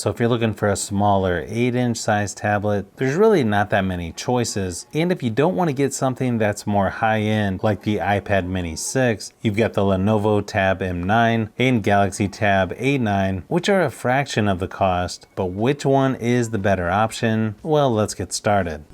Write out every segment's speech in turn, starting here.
So if you're looking for a smaller 8-inch size tablet, there's really not that many choices. And if you don't want to get something that's more high-end like the iPad Mini 6, you've got the Lenovo Tab M9 and Galaxy Tab A9, which are a fraction of the cost. But which one is the better option? Well, let's get started.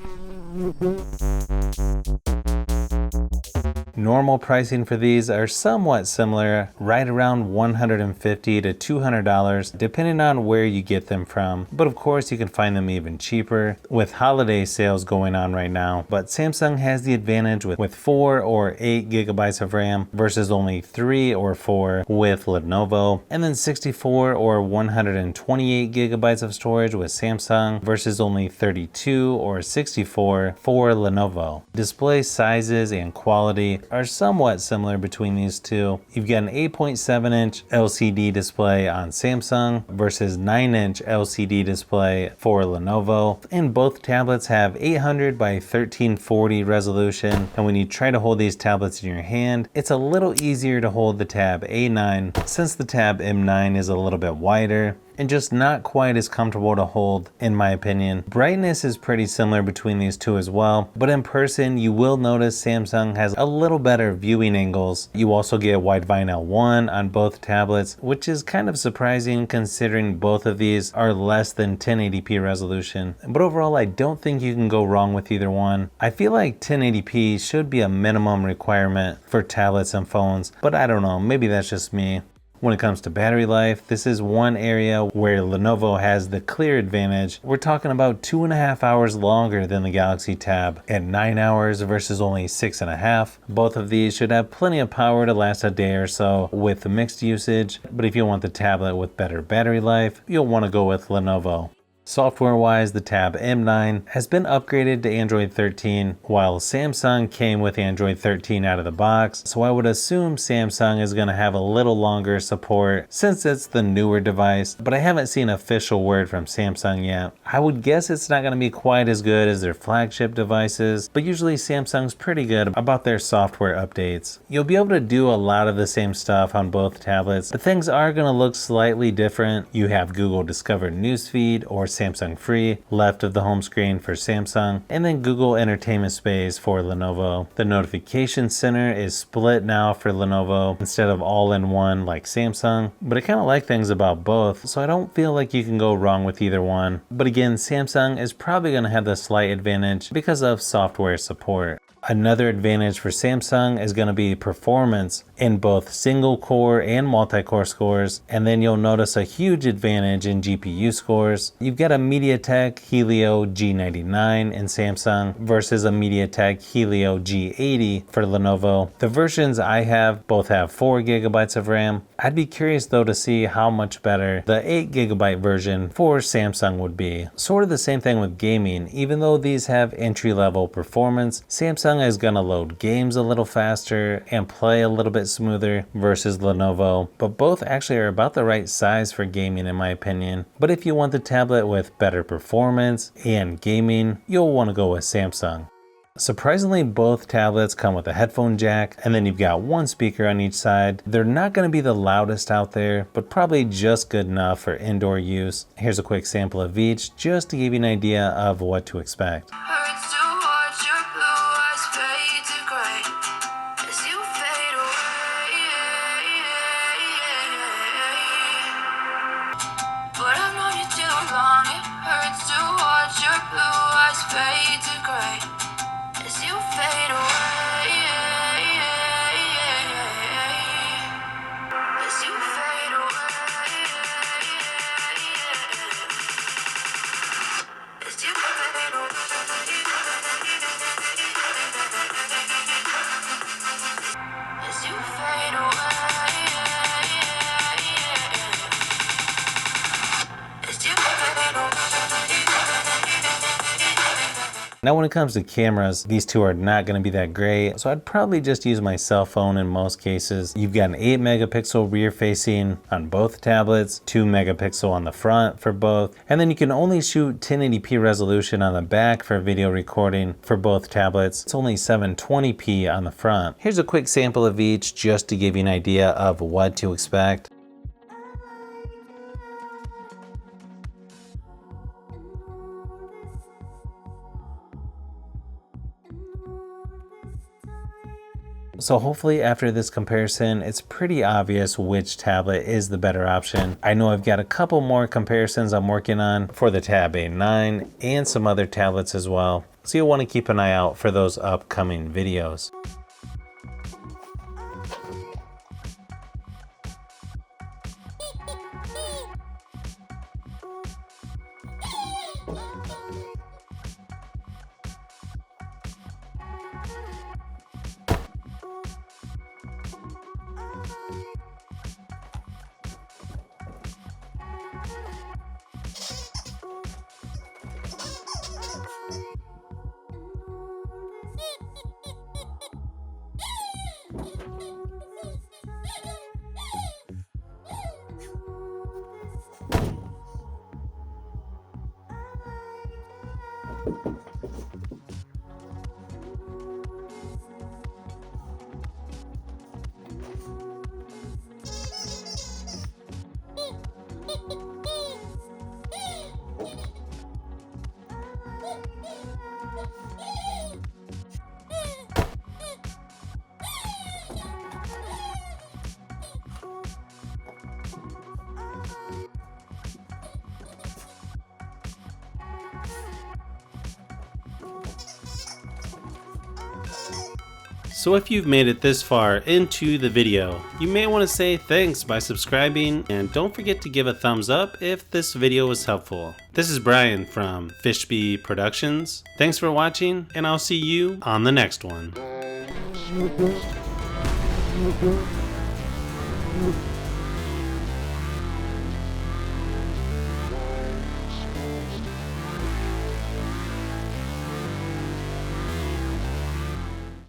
Normal pricing for these are somewhat similar, right around $150 to $200, depending on where you get them from. But of course, you can find them even cheaper with holiday sales going on right now. But Samsung has the advantage with 4 or 8 gigabytes of RAM versus only 3 or 4 with Lenovo, and then 64 or 128 gigabytes of storage with Samsung versus only 32 or 64 for Lenovo. Display sizes and quality are somewhat similar between these two. You've got an 8.7-inch LCD display on Samsung versus 9-inch LCD display for Lenovo, and both tablets have 800 by 1340 resolution. And when you try to hold these tablets in your hand, it's a little easier to hold the Tab A9 since the Tab M9 is a little bit wider and just not quite as comfortable to hold, in my opinion. Brightness is pretty similar between these two as well, but in person you will notice Samsung has a little better viewing angles. You also get Widevine L1 on both tablets, which is kind of surprising considering both of these are less than 1080p resolution. But overall, I don't think you can go wrong with either one. I feel like 1080p should be a minimum requirement for tablets and phones, but I don't know, maybe that's just me. When it comes to battery life, this is one area where Lenovo has the clear advantage. We're talking about 2.5 hours longer than the Galaxy Tab at 9 hours versus only 6.5. Both of these should have plenty of power to last a day or so with mixed usage, but if you want the tablet with better battery life, you'll want to go with Lenovo. Software-wise, the Tab M9 has been upgraded to Android 13, while Samsung came with Android 13 out of the box, so I would assume Samsung is going to have a little longer support since it's the newer device, but I haven't seen official word from Samsung yet. I would guess it's not going to be quite as good as their flagship devices, but usually Samsung's pretty good about their software updates. You'll be able to do a lot of the same stuff on both tablets, but things are going to look slightly different. You have Google Discover Newsfeed or Samsung Free left of the home screen for Samsung, and then Google Entertainment Space for Lenovo. The notification center is split now for Lenovo instead of all in one like Samsung, but I kind of like things about both, so I don't feel like you can go wrong with either one. But again, Samsung is probably going to have the slight advantage because of software support. Another advantage for Samsung is going to be performance in both single core and multi-core scores, and then you'll notice a huge advantage in GPU scores. You've got a MediaTek Helio G99 in Samsung versus a MediaTek Helio G80 for Lenovo. The versions I have both have 4 gigabytes of RAM. I'd be curious though to see how much better the 8 gigabyte version for Samsung would be. Sort of the same thing with gaming. Even though these have entry-level performance, Samsung is going to load games a little faster and play a little bit smoother versus Lenovo, but both actually are about the right size for gaming in my opinion. But if you want the tablet with better performance and gaming, you'll want to go with Samsung. Surprisingly, both tablets come with a headphone jack, and then you've got one speaker on each side. They're not going to be the loudest out there, but probably just good enough for indoor use. Here's a quick sample of each, just to give you an idea of what to expect. Now when it comes to cameras, these two are not going to be that great, so I'd probably just use my cell phone in most cases. You've got an 8 megapixel rear facing on both tablets, 2 megapixel on the front for both, and then you can only shoot 1080p resolution on the back for video recording for both tablets. It's only 720p on the front. Here's a quick sample of each just to give you an idea of what to expect. So hopefully after this comparison, it's pretty obvious which tablet is the better option. I know I've got a couple more comparisons I'm working on for the Tab A9 and some other tablets as well. So you'll want to keep an eye out for those upcoming videos. So if you've made it this far into the video, you may want to say thanks by subscribing, and don't forget to give a thumbs up if this video was helpful. This is Brian from Fishbee Productions. Thanks for watching, and I'll see you on the next one.